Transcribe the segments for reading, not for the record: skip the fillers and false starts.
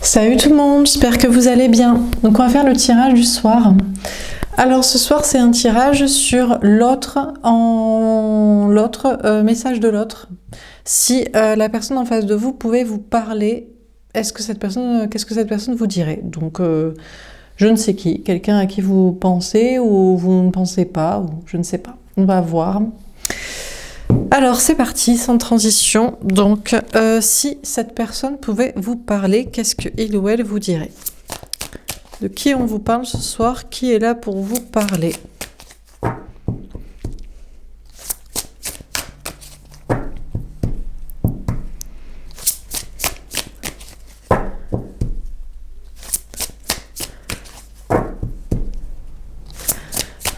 Salut tout le monde, j'espère que vous allez bien. Donc on va faire le tirage du soir. Alors ce soir c'est un tirage sur message de l'autre. Si la personne en face de vous pouvait vous parler, qu'est-ce que cette personne vous dirait? Donc je ne sais qui, quelqu'un à qui vous pensez ou vous ne pensez pas, ou je ne sais pas. On va voir. Alors c'est parti, sans transition. Donc si cette personne pouvait vous parler, qu'est-ce qu'il ou elle vous dirait? De qui on vous parle ce soir? Qui est là pour vous parler?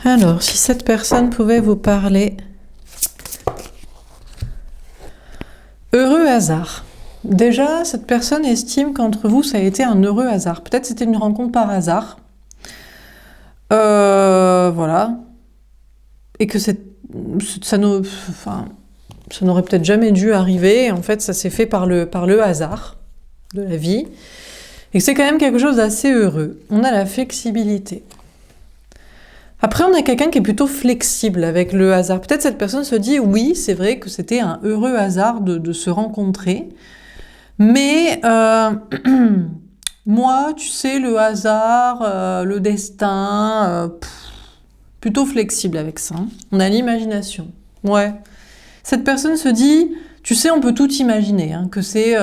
Alors, si cette personne pouvait vous parler... Heureux hasard. Déjà, cette personne estime qu'entre vous, ça a été un heureux hasard. Peut-être c'était une rencontre par hasard. Voilà. Et que ça n'aurait peut-être jamais dû arriver. En fait, ça s'est fait par le hasard de la vie. Et que c'est quand même quelque chose d'assez heureux. On a la flexibilité. Après, on a quelqu'un qui est plutôt flexible avec le hasard. Peut-être cette personne se dit, oui, c'est vrai que c'était un heureux hasard de se rencontrer. Mais moi, tu sais, le hasard, le destin, plutôt flexible avec ça. Hein. On a l'imagination. Ouais. Cette personne se dit, tu sais, on peut tout imaginer, hein, que c'est...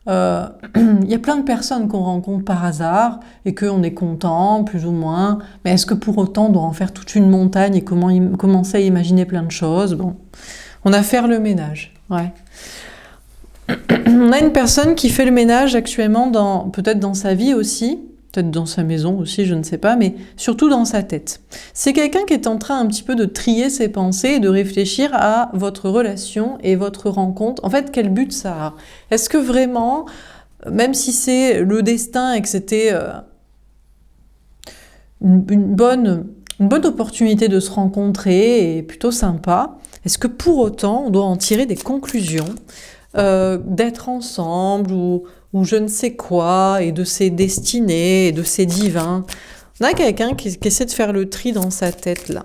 il y a plein de personnes qu'on rencontre par hasard et qu'on est content, plus ou moins. Mais est-ce que pour autant on doit en faire toute une montagne et commencer à imaginer plein de choses? Bon, on a à faire le ménage. Ouais. On a une personne qui fait le ménage actuellement, peut-être dans sa vie aussi, peut-être dans sa maison aussi, je ne sais pas, mais surtout dans sa tête. C'est quelqu'un qui est en train un petit peu de trier ses pensées et de réfléchir à votre relation et votre rencontre. En fait, quel but ça a? Est-ce que vraiment, même si c'est le destin et que c'était une bonne opportunité de se rencontrer et plutôt sympa, est-ce que pour autant on doit en tirer des conclusions, d'être ensemble ou je ne sais quoi, et de ses destinées, et de ses divins. On a quelqu'un qui essaie de faire le tri dans sa tête, là.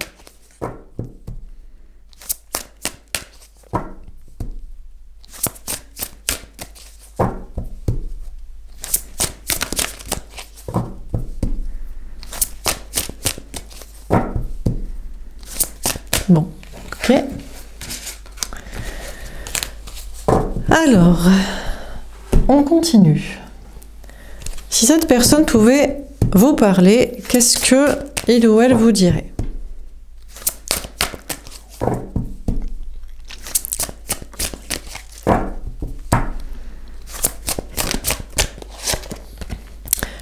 Bon, ok. Alors... on continue. Si cette personne pouvait vous parler, qu'est-ce que il ou elle vous dirait?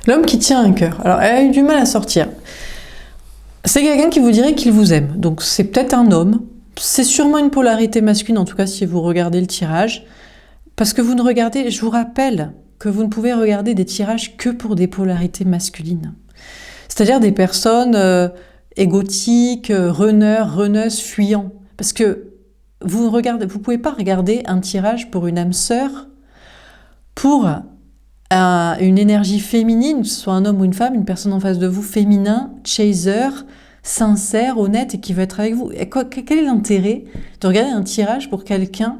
L'homme qui tient un cœur. Alors, elle a eu du mal à sortir. C'est quelqu'un qui vous dirait qu'il vous aime. Donc, c'est peut-être un homme. C'est sûrement une polarité masculine, en tout cas, si vous regardez le tirage. Parce que vous ne regardez, je vous rappelle que vous ne pouvez regarder des tirages que pour des polarités masculines. C'est-à-dire des personnes égotiques, runneuses, fuyants. Parce que vous pouvez pas regarder un tirage pour une âme sœur, pour une énergie féminine, que ce soit un homme ou une femme, une personne en face de vous, féminin, chaser, sincère, honnête et qui veut être avec vous. Et quel est l'intérêt de regarder un tirage pour quelqu'un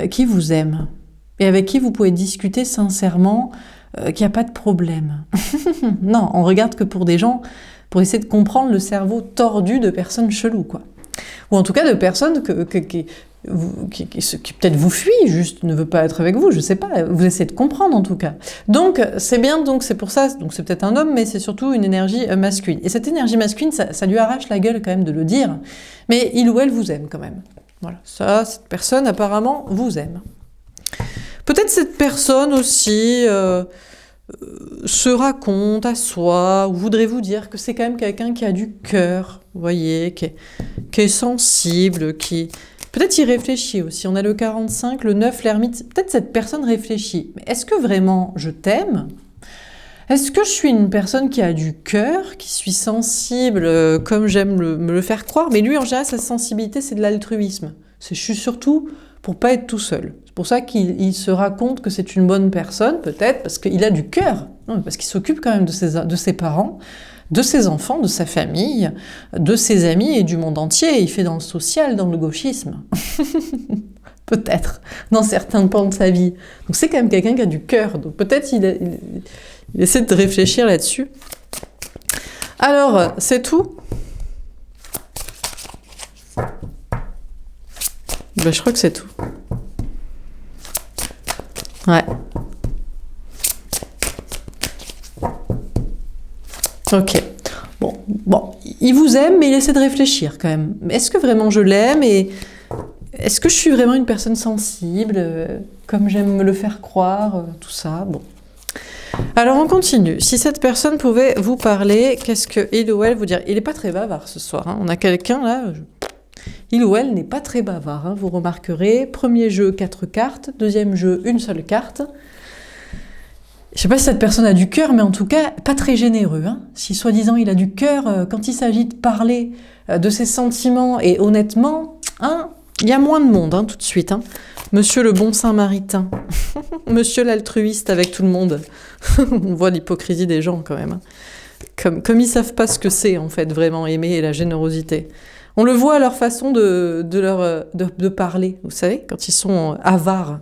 qui vous aime et avec qui vous pouvez discuter sincèrement, qu'il n'y a pas de problème. Non, on regarde que pour des gens, pour essayer de comprendre le cerveau tordu de personnes cheloues, quoi. Ou en tout cas de personnes qui peut-être vous fuient, juste ne veut pas être avec vous, je sais pas, vous essayez de comprendre en tout cas. Donc c'est bien, donc c'est pour ça, donc c'est peut-être un homme, mais c'est surtout une énergie masculine. Et cette énergie masculine, ça lui arrache la gueule quand même de le dire, mais il ou elle vous aime quand même. Voilà, ça, cette personne apparemment vous aime. Peut-être cette personne aussi se raconte à soi, ou voudrait vous dire que c'est quand même quelqu'un qui a du cœur, vous voyez, qui est sensible, qui... Peut-être y réfléchit aussi. On a le 45, le 9, l'ermite. Peut-être cette personne réfléchit. Mais est-ce que vraiment je t'aime ? Est-ce que je suis une personne qui a du cœur, qui suis sensible, comme j'aime me le faire croire? Mais lui, en général, sa sensibilité, c'est de l'altruisme. Je suis surtout pour pas être tout seul. C'est pour ça qu'il se raconte que c'est une bonne personne, peut-être, parce qu'il a du cœur, parce qu'il s'occupe quand même de ses parents, de ses enfants, de sa famille, de ses amis et du monde entier. Il fait dans le social, dans le gauchisme. Peut-être, dans certains pans de sa vie. Donc c'est quand même quelqu'un qui a du cœur. Donc peut-être il essaie de réfléchir là-dessus. Alors, c'est tout? Ben, je crois que c'est tout. Ouais. Ok. Bon, il vous aime, mais il essaie de réfléchir quand même. Est-ce que vraiment je l'aime et est-ce que je suis vraiment une personne sensible, comme j'aime me le faire croire, tout ça? Bon. Alors on continue. Si cette personne pouvait vous parler, qu'est-ce qu'il ou elle vous dirait? Il n'est pas très bavard ce soir. Hein. On a quelqu'un là. Il ou elle n'est pas très bavard. Hein. Vous remarquerez. Premier jeu, 4 cartes. Deuxième jeu, une seule carte. Je ne sais pas si cette personne a du cœur, mais en tout cas, pas très généreux. Hein. Si soi-disant il a du cœur, quand il s'agit de parler de ses sentiments et honnêtement, hein, il y a moins de monde hein, tout de suite. Hein. Monsieur le bon Saint-Maritain. Monsieur l'altruiste avec tout le monde. On voit l'hypocrisie des gens quand même. Hein. Comme ils savent pas ce que c'est en fait vraiment aimer et la générosité. On le voit à leur façon de parler, vous savez, quand ils sont avares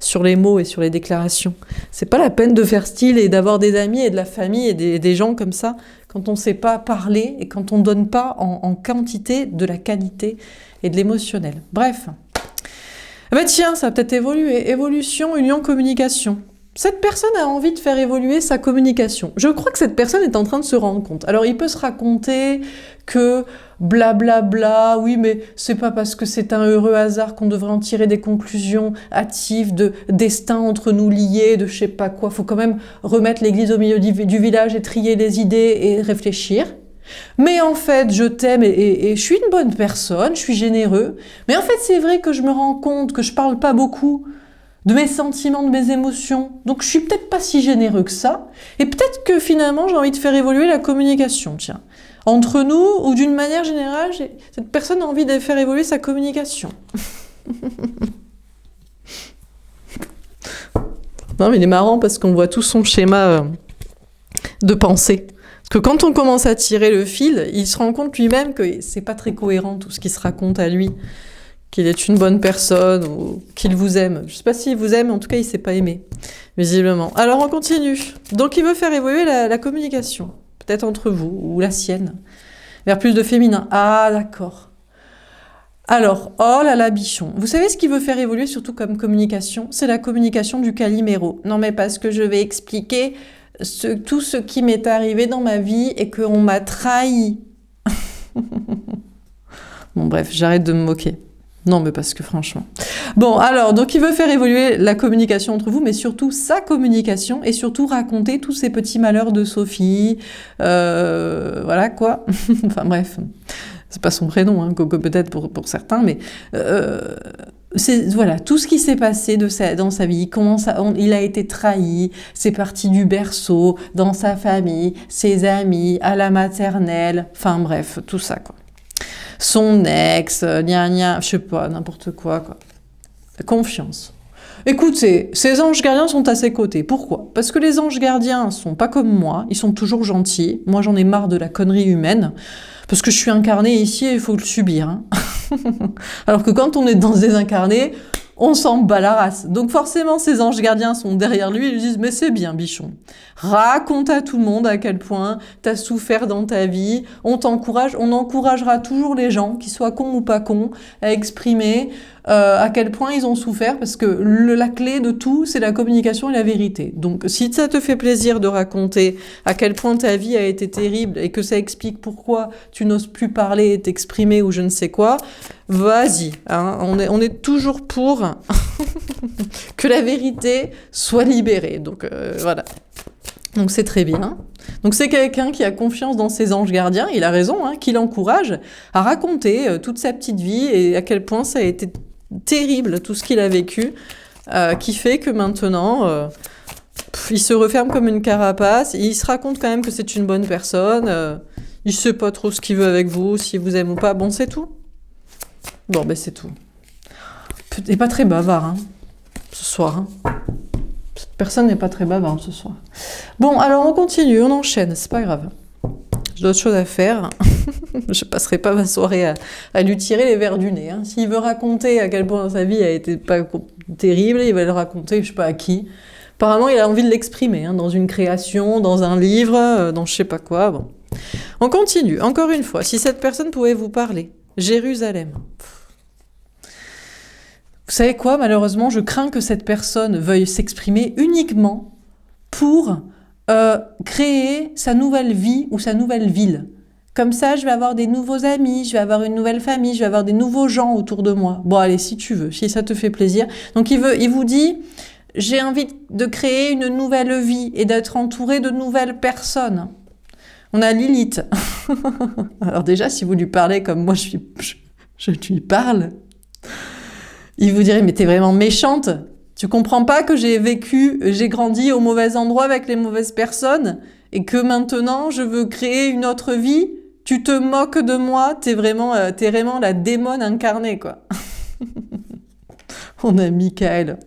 sur les mots et sur les déclarations. C'est pas la peine de faire style et d'avoir des amis et de la famille et des gens comme ça quand on sait pas parler et quand on donne pas en quantité de la qualité et de l'émotionnel. Bref. Ben tiens, ça va peut-être évoluer. Évolution, union, communication. Cette personne a envie de faire évoluer sa communication. Je crois que cette personne est en train de se rendre compte. Alors, il peut se raconter que blablabla, bla, bla, oui, mais c'est pas parce que c'est un heureux hasard qu'on devrait en tirer des conclusions hâtives, de destin entre nous liés, de je sais pas quoi. Faut quand même remettre l'église au milieu du village et trier les idées et réfléchir. Mais en fait, je t'aime et je suis une bonne personne, je suis généreux. Mais en fait, c'est vrai que je me rends compte que je parle pas beaucoup de mes sentiments, de mes émotions. Donc je suis peut-être pas si généreux que ça. Et peut-être que finalement, j'ai envie de faire évoluer la communication, tiens. Entre nous, ou d'une manière générale, cette personne a envie de faire évoluer sa communication. Non, mais il est marrant parce qu'on voit tout son schéma de pensée. Que quand on commence à tirer le fil, il se rend compte lui-même que c'est pas très cohérent tout ce qu'il se raconte à lui, qu'il est une bonne personne ou qu'il vous aime. Je sais pas s'il vous aime, mais en tout cas il s'est pas aimé, visiblement. Alors on continue. Donc il veut faire évoluer la communication, peut-être entre vous ou la sienne, vers plus de féminin. Ah d'accord. Alors, oh là là, bichon. Vous savez ce qu'il veut faire évoluer surtout comme communication? C'est la communication du Calimero. Non mais parce que je vais expliquer tout ce qui m'est arrivé dans ma vie et qu'on m'a trahi. Bon bref, j'arrête de me moquer. Non mais parce que franchement. Bon alors, donc il veut faire évoluer la communication entre vous, mais surtout sa communication et surtout raconter tous ces petits malheurs de Sophie. Voilà quoi. Enfin bref, c'est pas son prénom, hein, Coco peut-être pour certains, mais... c'est voilà tout ce qui s'est passé dans sa vie, il a été trahi, c'est parti du berceau, dans sa famille, ses amis, à la maternelle, enfin bref, tout ça quoi. Son ex, gna, je sais pas, n'importe quoi. Confiance. Écoutez, ces anges gardiens sont à ses côtés. Pourquoi? Parce que les anges gardiens sont pas comme moi, ils sont toujours gentils. Moi j'en ai marre de la connerie humaine, parce que je suis incarnée ici et il faut le subir. Hein. Alors que quand on est dans des incarnés, on s'en bat la race. Donc forcément, ces anges gardiens sont derrière lui et lui disent « Mais c'est bien, bichon. Raconte à tout le monde à quel point t'as souffert dans ta vie. On t'encourage. On encouragera toujours les gens, qu'ils soient cons ou pas cons, à exprimer à quel point ils ont souffert parce que la clé de tout, c'est la communication et la vérité. Donc si ça te fait plaisir de raconter à quel point ta vie a été terrible et que ça explique pourquoi tu n'oses plus parler et t'exprimer ou je ne sais quoi, vas-y. Hein, on est toujours pour que la vérité soit libérée. Donc voilà. Donc c'est très bien. Donc c'est quelqu'un qui a confiance dans ses anges gardiens, il a raison, hein, qui l'encourage à raconter toute sa petite vie et à quel point ça a été terrible tout ce qu'il a vécu, qui fait que maintenant il se referme comme une carapace, il se raconte quand même que c'est une bonne personne, il sait pas trop ce qu'il veut avec vous, s'il vous aime ou pas, bon c'est tout. Bon ben c'est tout. Il est pas très bavard, hein. ce soir. Hein. Cette personne n'est pas très bavard ce soir. Bon, alors on continue, on enchaîne, c'est pas grave. J'ai d'autres choses à faire. Je passerai pas ma soirée à lui tirer les vers du nez. Hein. S'il veut raconter à quel point sa vie a été pas terrible, il va le raconter, je sais pas à qui. Apparemment, il a envie de l'exprimer, hein, dans une création, dans un livre, dans je sais pas quoi. Bon. On continue. Encore une fois, si cette personne pouvait vous parler, Jérusalem. Vous savez quoi, malheureusement, je crains que cette personne veuille s'exprimer uniquement pour créer sa nouvelle vie ou sa nouvelle ville. Comme ça, je vais avoir des nouveaux amis, je vais avoir une nouvelle famille, je vais avoir des nouveaux gens autour de moi. Bon, allez, si tu veux, si ça te fait plaisir. Donc, il vous dit, j'ai envie de créer une nouvelle vie et d'être entouré de nouvelles personnes. On a Lilith. Alors déjà, si vous lui parlez comme moi, je lui parle, il vous dirait, mais t'es vraiment méchante. Tu comprends pas que j'ai grandi au mauvais endroit avec les mauvaises personnes et que maintenant, je veux créer une autre vie. Tu te moques de moi, t'es vraiment la démone incarnée, quoi. On a Michael.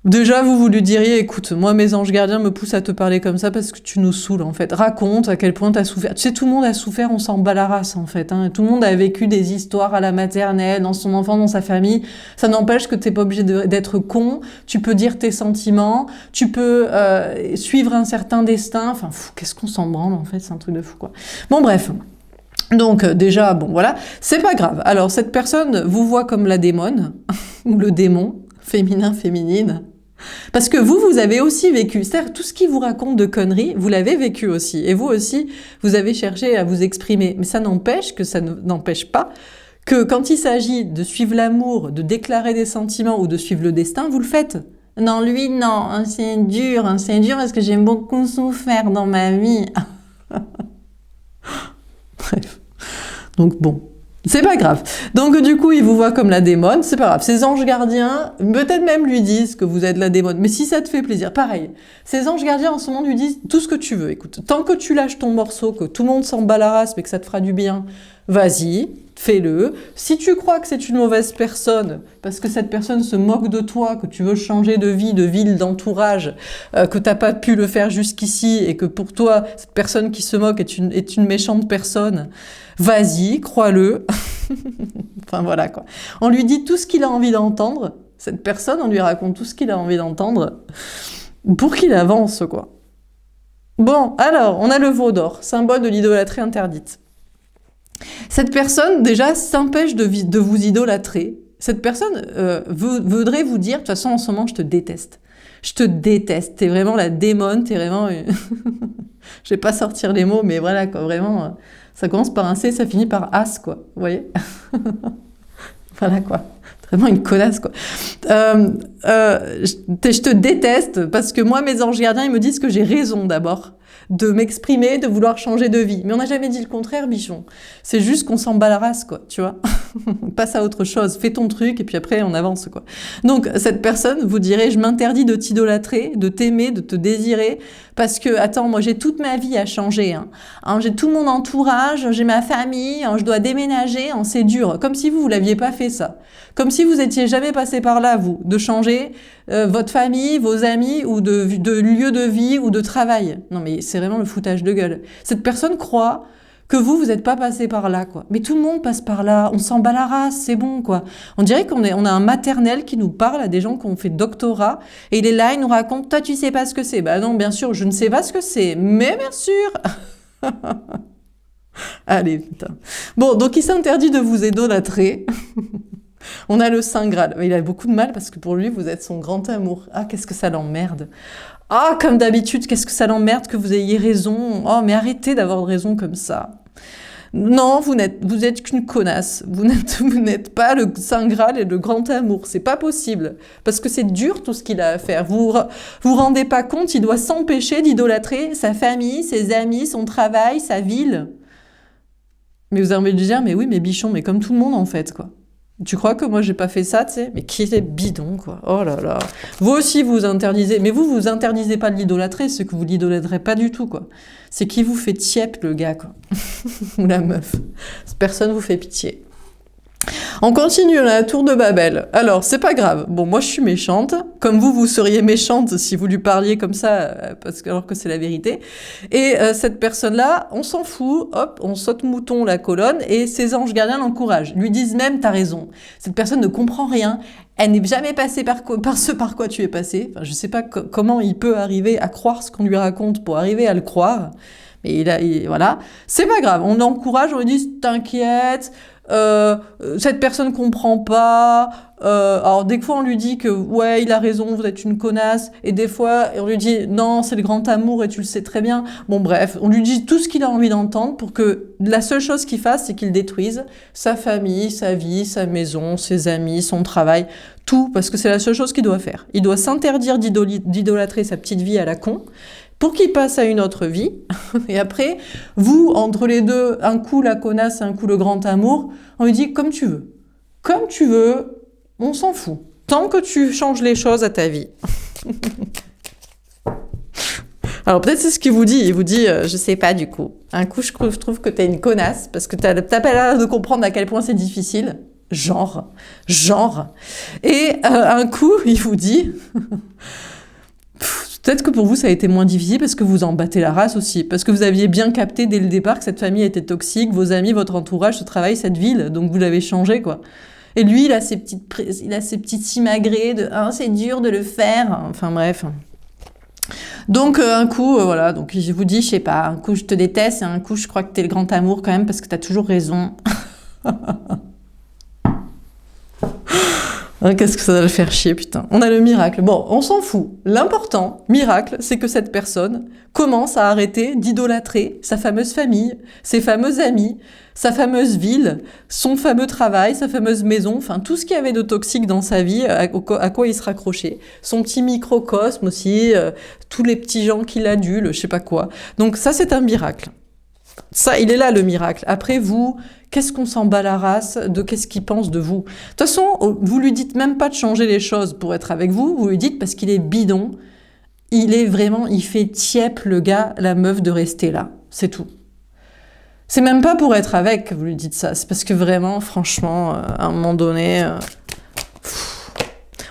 Déjà, vous lui diriez, écoute, moi, mes anges gardiens me poussent à te parler comme ça parce que tu nous saoules, en fait. Raconte à quel point t'as souffert. Tu sais, tout le monde a souffert, on s'en bat la race, en fait. Hein. Tout le monde a vécu des histoires à la maternelle, dans son enfant, dans sa famille. Ça n'empêche que t'es pas obligé d'être con. Tu peux dire tes sentiments. Tu peux suivre un certain destin. Enfin, qu'est-ce qu'on s'en branle, en fait. C'est un truc de fou, quoi. Bon, bref. Donc, déjà, bon, voilà. C'est pas grave. Alors, cette personne vous voit comme la démone, ou le démon, féminin, féminine. Parce que vous avez aussi vécu, c'est-à-dire tout ce qui vous raconte de conneries, vous l'avez vécu aussi. Et vous aussi, vous avez cherché à vous exprimer. Mais ça n'empêche pas que quand il s'agit de suivre l'amour, de déclarer des sentiments ou de suivre le destin, vous le faites. Non, lui, non, c'est dur parce que j'ai beaucoup souffert dans ma vie. Bref. Donc bon. C'est pas grave. Donc du coup, il vous voit comme la démone, c'est pas grave. Ses anges gardiens, peut-être même lui disent que vous êtes la démone. Mais si ça te fait plaisir, pareil. Ses anges gardiens en ce moment lui disent tout ce que tu veux. Écoute, tant que tu lâches ton morceau, que tout le monde s'en bat la race, mais que ça te fera du bien, vas-y, fais-le. Si tu crois que c'est une mauvaise personne, parce que cette personne se moque de toi, que tu veux changer de vie, de ville, d'entourage, que t'as pas pu le faire jusqu'ici, et que pour toi, cette personne qui se moque est une méchante personne, vas-y, crois-le. Enfin voilà quoi. On lui dit tout ce qu'il a envie d'entendre. Cette personne, on lui raconte tout ce qu'il a envie d'entendre pour qu'il avance quoi. Bon, alors, on a le veau d'or, symbole de l'idolâtrie interdite. Cette personne, déjà, s'empêche de vous idolâtrer. Cette personne voudrait vous dire, de toute façon, en ce moment, je te déteste. Je te déteste. T'es vraiment la démone, t'es vraiment... Je vais pas sortir les mots, mais voilà, quoi, vraiment... Ça commence par un C, ça finit par as, quoi. Vous voyez? Voilà, quoi. Vraiment une connasse, quoi. Je te déteste parce que moi, mes anges gardiens, ils me disent que j'ai raison, d'abord, de m'exprimer, de vouloir changer de vie. Mais on n'a jamais dit le contraire, bichon. C'est juste qu'on s'en bat la race, quoi, tu vois. Passe à autre chose, fais ton truc, et puis après, on avance, quoi. Donc, cette personne vous dirait, je m'interdis de t'idolâtrer, de t'aimer, de te désirer, parce que, attends, moi, j'ai toute ma vie à changer, hein. J'ai tout mon entourage, j'ai ma famille, je dois déménager, c'est dur. Comme si vous l'aviez pas fait, ça. Comme si vous étiez jamais passé par là, vous, de changer votre famille, vos amis, ou de lieu de vie, ou de travail. Non, mais c'est vraiment le foutage de gueule. Cette personne croit que vous n'êtes pas passé par là, quoi. Mais tout le monde passe par là, on s'en bat la race, c'est bon, quoi. On dirait on a un maternel qui nous parle à des gens qui ont fait doctorat, et il est là, il nous raconte, toi, tu sais pas ce que c'est. Bah non, bien sûr, je ne sais pas ce que c'est, mais bien sûr. Allez, putain. Bon, donc il s'interdit de vous idolâtrer. On a le Saint Graal. Il a beaucoup de mal parce que pour lui, vous êtes son grand amour. Ah, qu'est-ce que ça l'emmerde. Ah, comme d'habitude, qu'est-ce que ça l'emmerde que vous ayez raison. Oh, mais arrêtez d'avoir raison comme ça. Non, vous êtes qu'une connasse. Vous n'êtes pas le Saint Graal et le grand amour. C'est pas possible. Parce que c'est dur tout ce qu'il a à faire. Vous rendez pas compte, il doit s'empêcher d'idolâtrer sa famille, ses amis, son travail, sa ville. Mais vous avez envie de dire, mais oui, mais bichon, mais comme tout le monde en fait, quoi. Tu crois que moi j'ai pas fait ça, tu sais? Mais qui est bidon, quoi. Oh là là. Vous aussi vous interdisez, mais vous interdisez pas de l'idolâtrer, c'est que vous l'idolâtrez pas du tout, quoi. C'est qui vous fait tiep, le gars, quoi. Ou la meuf. Personne vous fait pitié. On continue, on a la tour de Babel. Alors, c'est pas grave. Bon, moi, je suis méchante. Comme vous seriez méchante si vous lui parliez comme ça, alors que c'est la vérité. Et cette personne-là, on s'en fout. Hop, on saute mouton la colonne et ses anges gardiens l'encouragent. Lui disent même, t'as raison. Cette personne ne comprend rien. Elle n'est jamais passée par ce par quoi tu es passé. Enfin, je sais pas comment il peut arriver à croire ce qu'on lui raconte pour arriver à le croire. Mais voilà. C'est pas grave. On l'encourage, on lui dit, t'inquiète. Cette personne comprend pas. Alors des fois on lui dit que ouais il a raison, vous êtes une connasse, et des fois on lui dit non c'est le grand amour et tu le sais très bien. Bon bref, on lui dit tout ce qu'il a envie d'entendre pour que la seule chose qu'il fasse c'est qu'il détruise sa famille, sa vie, sa maison, ses amis, son travail, tout, parce que c'est la seule chose qu'il doit faire. Il doit s'interdire d'idolâtrer sa petite vie à la con pour qu'il passe à une autre vie. Et après, vous, entre les deux, un coup la connasse et un coup le grand amour, on lui dit comme tu veux. Comme tu veux, on s'en fout. Tant que tu changes les choses à ta vie. Alors peut-être c'est ce qu'il vous dit. Il vous dit, je sais pas du coup. Un coup, je trouve que t'es une connasse parce que t'as pas l'air de comprendre à quel point c'est difficile. Genre. Et un coup, il vous dit... Peut-être que pour vous, ça a été moins difficile parce que vous en battez la race aussi. Parce que vous aviez bien capté dès le départ que cette famille était toxique, vos amis, votre entourage, ce travail, cette ville. Donc vous l'avez changé, quoi. Et lui, il a ses petites simagrées de « Ah, c'est dur de le faire ». Enfin bref. Donc un coup, voilà. Donc je vous dis, je sais pas, un coup je te déteste et un coup je crois que t'es le grand amour quand même parce que t'as toujours raison. Qu'est-ce que ça va le faire chier, putain. On a le miracle. Bon, on s'en fout. L'important, miracle, c'est que cette personne commence à arrêter d'idolâtrer sa fameuse famille, ses fameux amis, sa fameuse ville, son fameux travail, sa fameuse maison, enfin tout ce qu'il y avait de toxique dans sa vie, à quoi il se raccrochait. Son petit microcosme aussi, tous les petits gens qu'il adule, je sais pas quoi. Donc ça, c'est un miracle. Ça, il est là le miracle. Après, vous, qu'est-ce qu'on s'en bat la race de qu'est-ce qu'il pense de vous? De toute façon, vous lui dites même pas de changer les choses pour être avec vous, vous lui dites parce qu'il est bidon, il fait tiep le gars, la meuf de rester là. C'est tout. C'est même pas pour être avec que vous lui dites ça, c'est parce que vraiment, franchement, à un moment donné...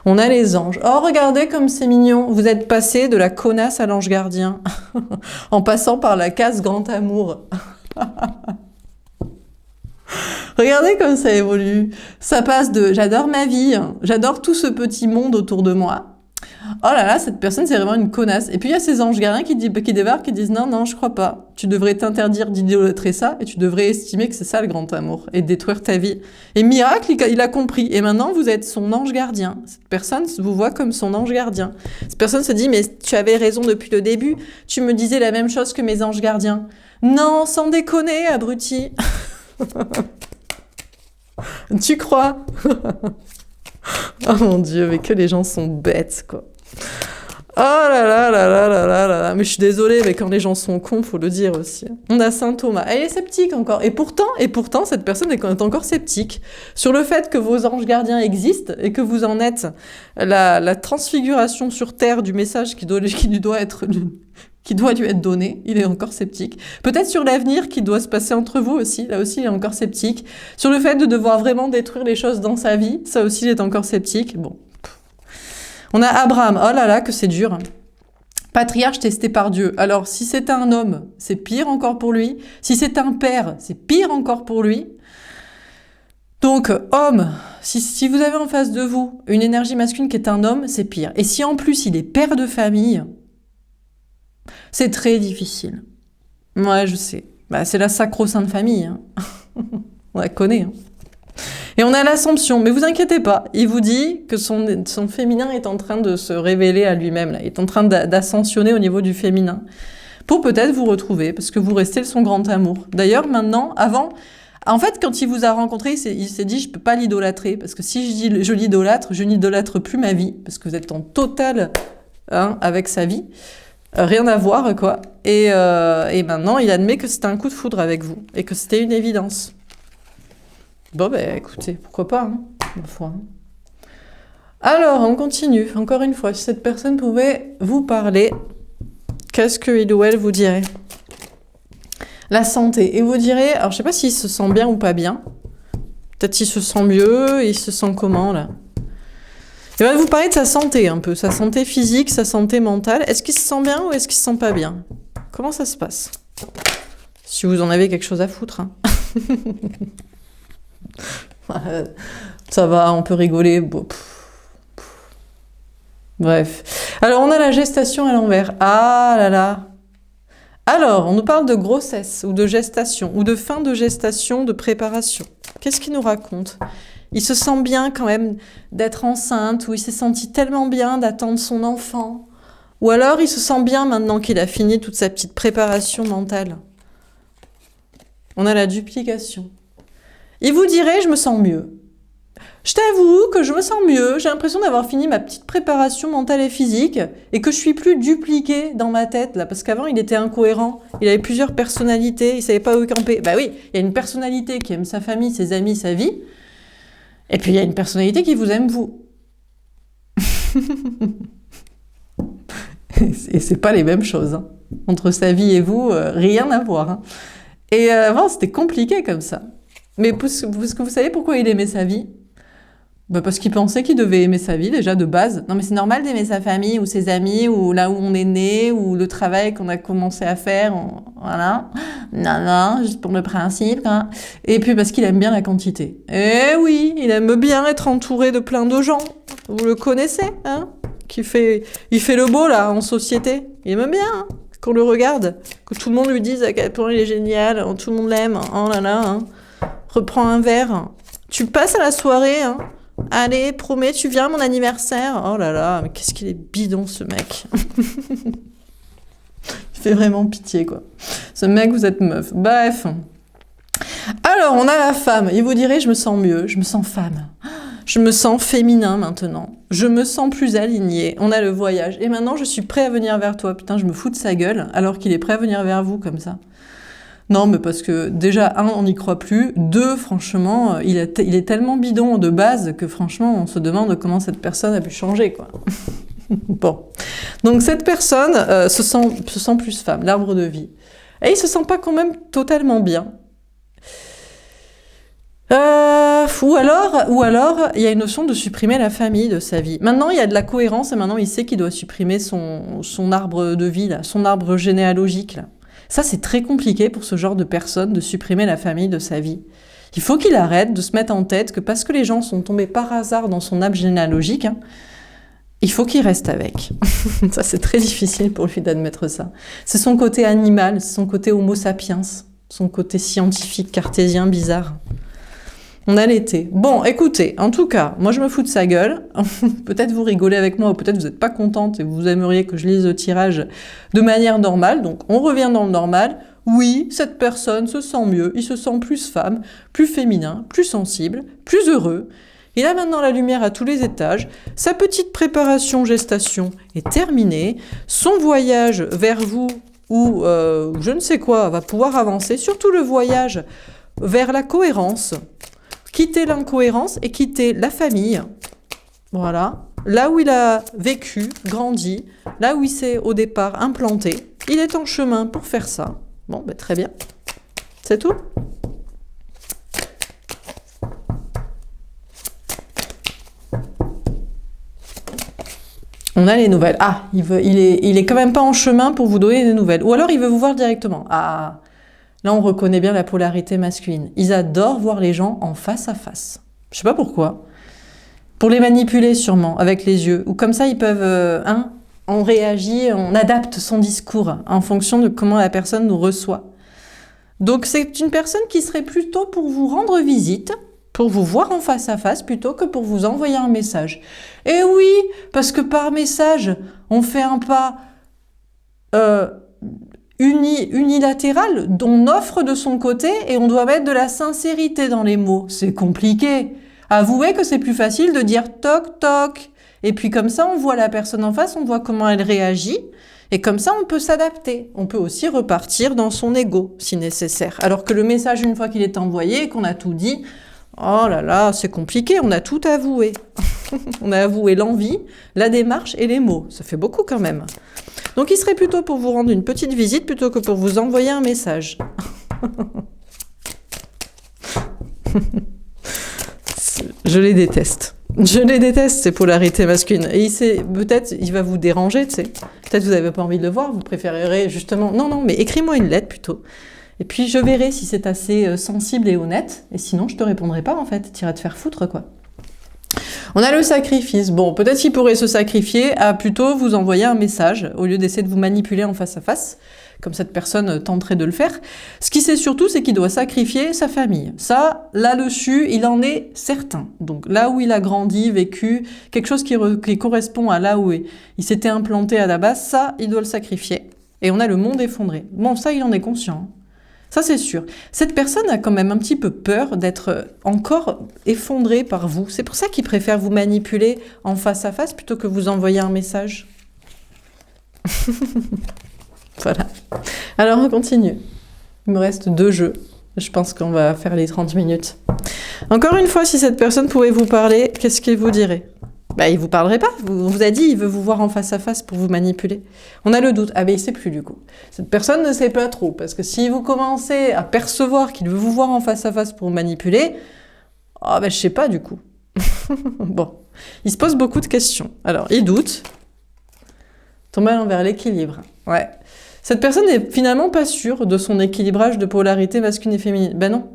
on a les anges. Oh, regardez comme c'est mignon. Vous êtes passé de la connasse à l'ange gardien. En passant par la case grand amour. Regardez comme ça évolue. Ça passe de « j'adore ma vie, j'adore tout ce petit monde autour de moi ». Oh là là, cette personne, c'est vraiment une connasse. Et puis il y a ces anges gardiens qui débarquent et disent « non, non, je crois pas. Tu devrais t'interdire d'idolâtrer ça et tu devrais estimer que c'est ça le grand amour et détruire ta vie. » Et miracle, il a compris. Et maintenant, vous êtes son ange gardien. Cette personne vous voit comme son ange gardien. Cette personne se dit « mais tu avais raison depuis le début. Tu me disais la même chose que mes anges gardiens. » Non, sans déconner, abruti. Tu crois? Oh mon Dieu, mais que les gens sont bêtes, quoi. Oh là là là là là là là là. Mais je suis désolée, mais quand les gens sont cons, faut le dire aussi. On a Saint Thomas. Elle est sceptique encore. Et pourtant, cette personne est encore sceptique sur le fait que vos anges gardiens existent et que vous en êtes la transfiguration sur Terre du message qui lui doit lui être donné. Il est encore sceptique. Peut-être sur l'avenir qui doit se passer entre vous aussi. Là aussi, il est encore sceptique. Sur le fait de devoir vraiment détruire les choses dans sa vie. Ça aussi, il est encore sceptique. Bon. On a Abraham. Oh là là, que c'est dur. Patriarche testé par Dieu. Alors, si c'est un homme, c'est pire encore pour lui. Si c'est un père, c'est pire encore pour lui. Donc, homme, si vous avez en face de vous une énergie masculine qui est un homme, c'est pire. Et si en plus, il est père de famille, c'est très difficile. Ouais, je sais. Bah, c'est la sacro-sainte famille. Hein. On la connaît. Hein. Et on a l'Assomption, mais vous inquiétez pas, il vous dit que son féminin est en train de se révéler à lui-même, là. Il est en train d'ascensionner au niveau du féminin, pour peut-être vous retrouver, parce que vous restez son grand amour. D'ailleurs, maintenant, en fait, quand il vous a rencontré, il s'est dit, je peux pas l'idolâtrer, parce que si je l'idolâtre, je n'idolâtre plus ma vie, parce que vous êtes en total avec sa vie, rien à voir, quoi. Et maintenant, il admet que c'était un coup de foudre avec vous, et que c'était une évidence. Bon, ben écoutez, pourquoi pas, hein, ma foi. Alors, on continue. Encore une fois, si cette personne pouvait vous parler, qu'est-ce qu'il ou elle vous dirait? La santé. Et vous direz, alors je sais pas s'il se sent bien ou pas bien. Peut-être qu'il se sent mieux, il se sent comment, là? Il va vous parler de sa santé, un peu. Sa santé physique, sa santé mentale. Est-ce qu'il se sent bien ou est-ce qu'il se sent pas bien? Comment ça se passe? Si vous en avez quelque chose à foutre, hein. Ça va, on peut rigoler. Bon, bref. Alors, on a la gestation à l'envers. Ah là là. Alors, on nous parle de grossesse ou de gestation ou de fin de gestation, de préparation. Qu'est-ce qu'il nous raconte? Il se sent bien quand même d'être enceinte ou il s'est senti tellement bien d'attendre son enfant. Ou alors, il se sent bien maintenant qu'il a fini toute sa petite préparation mentale. On a la duplication. Il vous dirait, je me sens mieux. Je t'avoue que je me sens mieux, j'ai l'impression d'avoir fini ma petite préparation mentale et physique et que je suis plus dupliqué dans ma tête, là, parce qu'avant il était incohérent, il avait plusieurs personnalités, il savait pas où camper. Bah oui, il y a une personnalité qui aime sa famille, ses amis, sa vie, et puis il y a une personnalité qui vous aime vous. Et c'est pas les mêmes choses, hein. Entre sa vie et vous, rien à voir, hein. Et avant c'était compliqué comme ça. Mais parce que vous savez pourquoi il aimait sa vie? Bah parce qu'il pensait qu'il devait aimer sa vie déjà de base. Non mais c'est normal d'aimer sa famille ou ses amis ou là où on est né ou le travail qu'on a commencé à faire. Voilà. Non, juste pour le principe. Hein. Et puis parce qu'il aime bien la quantité. Eh oui, il aime bien être entouré de plein de gens. Vous le connaissez, hein? Il fait le beau là en société. Il aime bien hein, qu'on le regarde, que tout le monde lui dise à quel point il est génial, tout le monde l'aime. Oh là là. Hein. Reprends un verre. Tu passes à la soirée, hein. Allez, promets, tu viens à mon anniversaire. Oh là là, mais qu'est-ce qu'il est bidon, ce mec. Il fait vraiment pitié, quoi. Ce mec, vous êtes meuf. Bref. Alors, on a la femme. Il vous dirait, je me sens mieux, je me sens femme. Je me sens féminin maintenant. Je me sens plus alignée. On a le voyage. Et maintenant, je suis prêt à venir vers toi. Putain, je me fous de sa gueule, alors qu'il est prêt à venir vers vous, comme ça. Non, mais parce que déjà, un, on n'y croit plus. Deux, franchement, il est tellement bidon de base que franchement, on se demande comment cette personne a pu changer, quoi. Bon. Donc cette personne se sent plus femme, l'arbre de vie. Et il se sent pas quand même totalement bien. Ou alors, il y a une notion de supprimer la famille de sa vie. Maintenant, il y a de la cohérence et maintenant, il sait qu'il doit supprimer son arbre de vie, là, son arbre généalogique, là. Ça, c'est très compliqué pour ce genre de personne de supprimer la famille de sa vie. Il faut qu'il arrête de se mettre en tête que parce que les gens sont tombés par hasard dans son arbre généalogique, hein, il faut qu'il reste avec. Ça, c'est très difficile pour lui d'admettre ça. C'est son côté animal, c'est son côté homo sapiens, son côté scientifique, cartésien, bizarre. On a l'été. Bon, écoutez, en tout cas, moi je me fous de sa gueule. Peut-être vous rigolez avec moi ou peut-être vous n'êtes pas contente et vous aimeriez que je lise le tirage de manière normale. Donc on revient dans le normal. Oui, cette personne se sent mieux, il se sent plus femme, plus féminin, plus sensible, plus heureux. Il a maintenant la lumière à tous les étages. Sa petite préparation gestation est terminée. Son voyage vers vous ou je ne sais quoi va pouvoir avancer. Surtout le voyage vers la cohérence. Quitter l'incohérence et quitter la famille, voilà, là où il a vécu, grandi, là où il s'est au départ implanté, il est en chemin pour faire ça. Bon, ben très bien, c'est tout. On a les nouvelles. Ah, il est quand même pas en chemin pour vous donner des nouvelles. Ou alors il veut vous voir directement. Ah. Là, on reconnaît bien la polarité masculine. Ils adorent voir les gens en face à face. Je sais pas pourquoi. Pour les manipuler sûrement, avec les yeux. Ou comme ça, ils peuvent... on réagit, on adapte son discours en fonction de comment la personne nous reçoit. Donc, c'est une personne qui serait plutôt pour vous rendre visite, pour vous voir en face à face, plutôt que pour vous envoyer un message. Et oui, parce que par message, on fait un pas... unilatéral, on offre de son côté et on doit mettre de la sincérité dans les mots. C'est compliqué. Avouez que c'est plus facile de dire toc toc. Et puis comme ça, on voit la personne en face, on voit comment elle réagit. Et comme ça, on peut s'adapter. On peut aussi repartir dans son ego, si nécessaire. Alors que le message, une fois qu'il est envoyé et qu'on a tout dit, oh là là, c'est compliqué, on a tout avoué. On a avoué l'envie, la démarche et les mots. Ça fait beaucoup quand même. Donc il serait plutôt pour vous rendre une petite visite plutôt que pour vous envoyer un message. Je les déteste. Je les déteste, ces polarités masculines. Et peut-être, il va vous déranger, tu sais. Peut-être vous n'avez pas envie de le voir, vous préférerez justement... Non, mais écris-moi une lettre plutôt. Et puis je verrai si c'est assez sensible et honnête. Et sinon, je te répondrai pas, en fait. Tu iras te faire foutre, quoi. On a le sacrifice. Bon, peut-être qu'il pourrait se sacrifier à plutôt vous envoyer un message, au lieu d'essayer de vous manipuler en face à face, comme cette personne tenterait de le faire. Ce qu'il sait surtout, c'est qu'il doit sacrifier sa famille. Ça, là-dessus, il en est certain. Donc là où il a grandi, vécu, quelque chose qui correspond à là où il s'était implanté à la base, ça, il doit le sacrifier. Et on a le monde effondré. Bon, ça, il en est conscient. Ça, c'est sûr. Cette personne a quand même un petit peu peur d'être encore effondrée par vous. C'est pour ça qu'il préfère vous manipuler en face à face plutôt que vous envoyer un message. Voilà. Alors, on continue. Il me reste 2 jeux. Je pense qu'on va faire les 30 minutes. Encore une fois, si cette personne pouvait vous parler, qu'est-ce qu'il vous dirait ? Bah, il vous parlerait pas. On vous a dit, il veut vous voir en face à face pour vous manipuler. On a le doute. Ah, mais il sait plus du coup. Cette personne ne sait pas trop, parce que si vous commencez à percevoir qu'il veut vous voir en face à face pour vous manipuler, ah, bah, je sais pas du coup. Bon. Il se pose beaucoup de questions. Alors, il doute. Tombe vers l'équilibre. Ouais. Cette personne n'est finalement pas sûre de son équilibrage de polarité masculine et féminine. Ben non.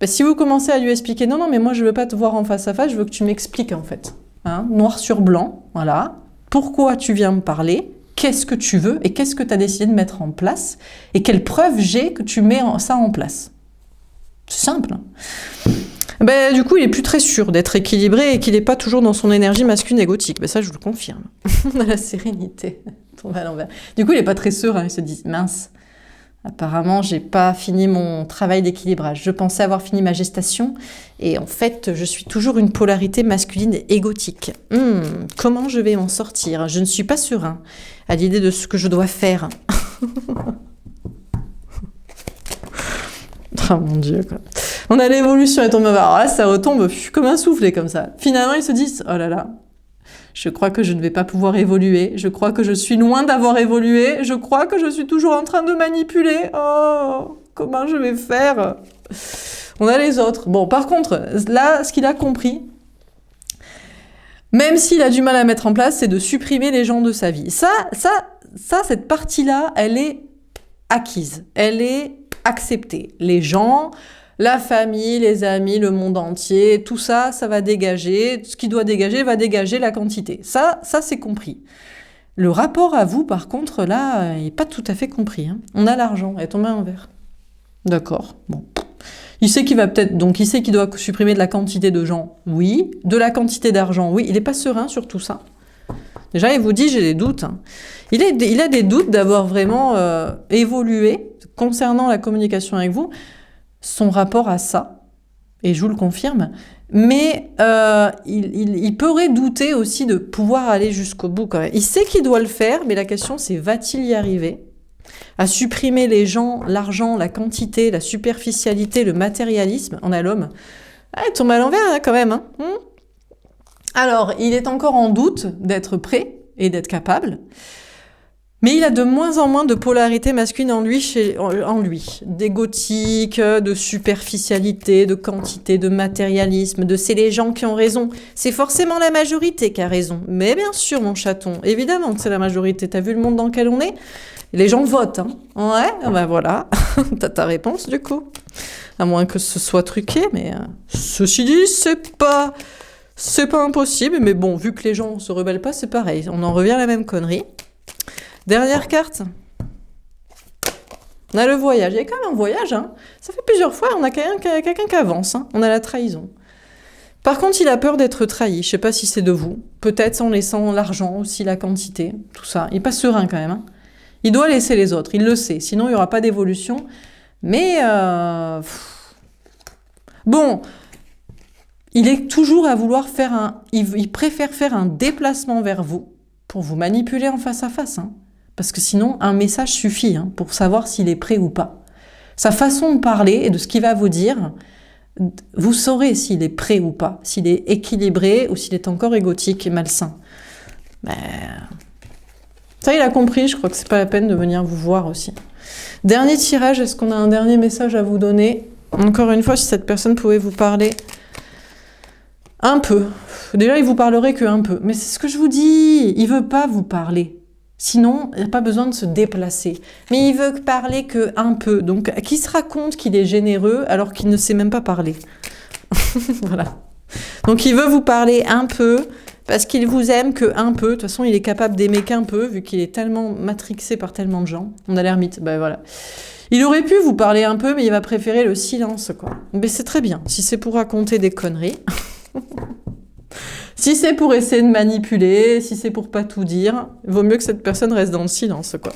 Ben, si vous commencez à lui expliquer, non, mais moi je veux pas te voir en face à face, je veux que tu m'expliques en fait. Hein, noir sur blanc, voilà. Pourquoi tu viens me parler ? Qu'est-ce que tu veux ? Et qu'est-ce que tu as décidé de mettre en place ? Et quelle preuve j'ai que tu mets ça en place ? C'est simple. Hein. Ben, du coup, il est plus très sûr d'être équilibré et qu'il n'est pas toujours dans son énergie masculine égotique. Ben, ça, je vous le confirme. On a la sérénité. On va à l'envers. Du coup, il n'est pas très serein. Il se dit, mince, apparemment, j'ai pas fini mon travail d'équilibrage. Je pensais avoir fini ma gestation et en fait, je suis toujours une polarité masculine et égotique. Comment je vais m'en sortir ? Je ne suis pas serein à l'idée de ce que je dois faire. Oh mon Dieu, quoi. On a l'évolution et tombe. Alors là, ça retombe comme un soufflet comme ça. Finalement, ils se disent, oh là là, je crois que je ne vais pas pouvoir évoluer. Je crois que je suis loin d'avoir évolué. Je crois que je suis toujours en train de manipuler. Oh, comment je vais faire ? On a les autres. Bon, par contre, là, ce qu'il a compris, même s'il a du mal à mettre en place, c'est de supprimer les gens de sa vie. Ça, cette partie-là, elle est acquise. Elle est acceptée. Les gens, la famille, les amis, le monde entier, tout ça, ça va dégager. Ce qui doit dégager va dégager la quantité. Ça c'est compris. Le rapport à vous, par contre, là, il n'est pas tout à fait compris. Hein. On a l'argent, elle tombe à l'envers. D'accord, bon. Il sait qu'il doit supprimer de la quantité de gens, oui. De la quantité d'argent, oui. Il n'est pas serein sur tout ça. Déjà, il vous dit, j'ai des doutes. Hein. Il a des doutes d'avoir vraiment évolué concernant la communication avec vous, son rapport à ça, et je vous le confirme, mais il pourrait douter aussi de pouvoir aller jusqu'au bout quand même. Il sait qu'il doit le faire, mais la question c'est, va-t-il y arriver ? À supprimer les gens, l'argent, la quantité, la superficialité, le matérialisme, on a l'homme. Ah, il tombe à l'envers hein, quand même. Hein. Alors, il est encore en doute d'être prêt et d'être capable. Mais il a de moins en moins de polarité masculine en lui, d'égotique, de superficialité, de quantité, de matérialisme, de c'est les gens qui ont raison. C'est forcément la majorité qui a raison. Mais bien sûr, mon chaton, évidemment que c'est la majorité. T'as vu le monde dans lequel on est ? Les gens votent, hein. Ouais, ben voilà. T'as ta réponse, du coup. À moins que ce soit truqué, mais ceci dit, c'est pas impossible. Mais bon, vu que les gens se rebellent pas, c'est pareil. On en revient à la même connerie. Dernière carte. On a le voyage. Il y a quand même un voyage. Hein. Ça fait plusieurs fois, on a quelqu'un qui avance. Hein. On a la trahison. Par contre, il a peur d'être trahi. Je ne sais pas si c'est de vous. Peut-être en laissant l'argent aussi, la quantité, tout ça. Il n'est pas serein quand même. Hein. Il doit laisser les autres. Il le sait. Sinon, il n'y aura pas d'évolution. Mais bon, il est toujours à vouloir faire il préfère faire un déplacement vers vous pour vous manipuler en face à face. Hein. Parce que sinon, un message suffit hein, pour savoir s'il est prêt ou pas. Sa façon de parler et de ce qu'il va vous dire, vous saurez s'il est prêt ou pas, s'il est équilibré ou s'il est encore égotique et malsain. Mais... ça, il a compris, je crois que c'est pas la peine de venir vous voir aussi. Dernier tirage, est-ce qu'on a un dernier message à vous donner ? Encore une fois, si cette personne pouvait vous parler... Un peu. Déjà, il vous parlerait que un peu. Mais c'est ce que je vous dis. Il veut pas vous parler. Sinon, il n'y a pas besoin de se déplacer. Mais il veut parler que un peu. Donc, qui se raconte qu'il est généreux alors qu'il ne sait même pas parler? Voilà. Donc, il veut vous parler un peu parce qu'il vous aime que un peu. De toute façon, il est capable d'aimer qu'un peu vu qu'il est tellement matrixé par tellement de gens. On a l'ermite. Ben voilà. Il aurait pu vous parler un peu, mais il va préférer le silence, quoi. Mais c'est très bien. Si c'est pour raconter des conneries... Si c'est pour essayer de manipuler, si c'est pour pas tout dire, il vaut mieux que cette personne reste dans le silence, quoi.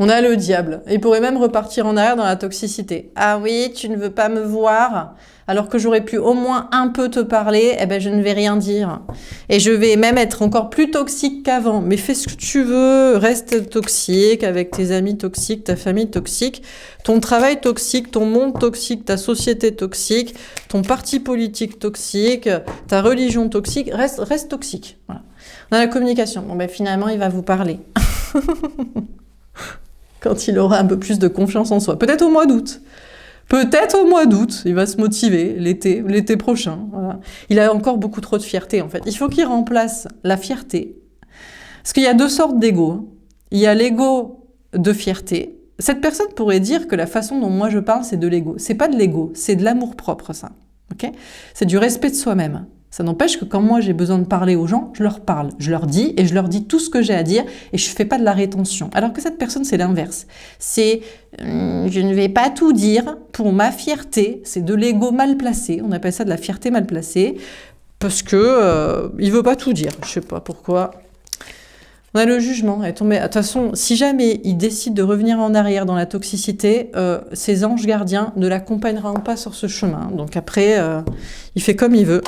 On a le diable. Il pourrait même repartir en arrière dans la toxicité. Ah oui, tu ne veux pas me voir, alors que j'aurais pu au moins un peu te parler, eh ben je ne vais rien dire. Et je vais même être encore plus toxique qu'avant. Mais fais ce que tu veux, reste toxique avec tes amis toxiques, ta famille toxique, ton travail toxique, ton monde toxique, ta société toxique, ton parti politique toxique, ta religion toxique, reste toxique. Voilà. On a la communication. Bon ben finalement, il va vous parler. Quand il aura un peu plus de confiance en soi. Peut-être au mois d'août. Peut-être au mois d'août, il va se motiver l'été prochain. Voilà. Il a encore beaucoup trop de fierté, en fait. Il faut qu'il remplace la fierté. Parce qu'il y a deux sortes d'ego. Il y a l'ego de fierté. Cette personne pourrait dire que la façon dont moi je parle, c'est de l'ego. C'est pas de l'ego, c'est de l'amour-propre, ça. Okay ? C'est du respect de soi-même. Ça n'empêche que quand moi j'ai besoin de parler aux gens, je leur parle, je leur dis et je leur dis tout ce que j'ai à dire et je fais pas de la rétention. Alors que cette personne c'est l'inverse. C'est je ne vais pas tout dire pour ma fierté, c'est de l'ego mal placé, on appelle ça de la fierté mal placée parce que il veut pas tout dire, je sais pas pourquoi. On a le jugement, elle est tombée. De toute façon, si jamais il décide de revenir en arrière dans la toxicité, ses anges gardiens ne l'accompagneront pas sur ce chemin. Donc après, il fait comme il veut.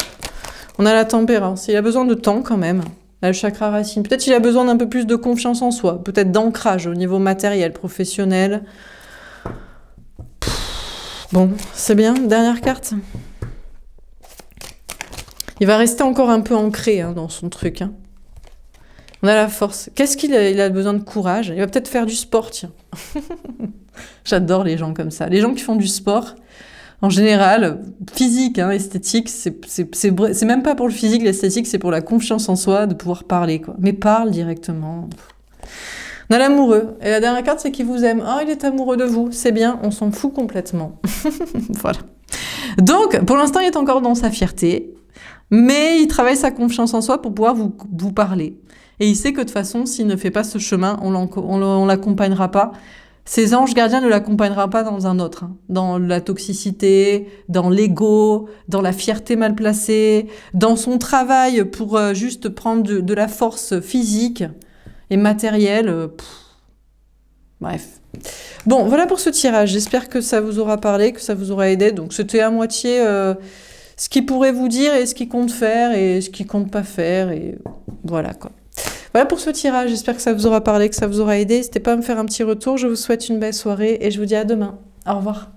On a la tempérance. Il a besoin de temps quand même. Là, le chakra racine. Peut-être qu'il a besoin d'un peu plus de confiance en soi. Peut-être d'ancrage au niveau matériel, professionnel. Bon, c'est bien. Dernière carte. Il va rester encore un peu ancré dans son truc. On a la force. Qu'est-ce qu'il a? Il a besoin de courage. Il va peut-être faire du sport, tiens. J'adore les gens comme ça. Les gens qui font du sport... En général, physique, esthétique, c'est même pas pour le physique, l'esthétique, c'est pour la confiance en soi, de pouvoir parler, quoi. Mais parle directement. On a l'amoureux. Et la dernière carte, c'est qu'il vous aime. Oh, il est amoureux de vous. C'est bien, on s'en fout complètement. Voilà. Donc, pour l'instant, il est encore dans sa fierté, mais il travaille sa confiance en soi pour pouvoir vous parler. Et il sait que de toute façon, s'il ne fait pas ce chemin, on l'accompagnera pas. Ses anges gardiens ne l'accompagnera pas dans un autre, dans la toxicité, dans l'ego, dans la fierté mal placée, dans son travail pour juste prendre de la force physique et matérielle. Bref. Bon, voilà pour ce tirage. J'espère que ça vous aura parlé, que ça vous aura aidé. Donc c'était à moitié ce qu'il pourrait vous dire et ce qu'il compte faire et ce qu'il compte pas faire. Et voilà quoi. Voilà pour ce tirage, j'espère que ça vous aura parlé, que ça vous aura aidé. N'hésitez pas à me faire un petit retour, je vous souhaite une belle soirée et je vous dis à demain. Au revoir.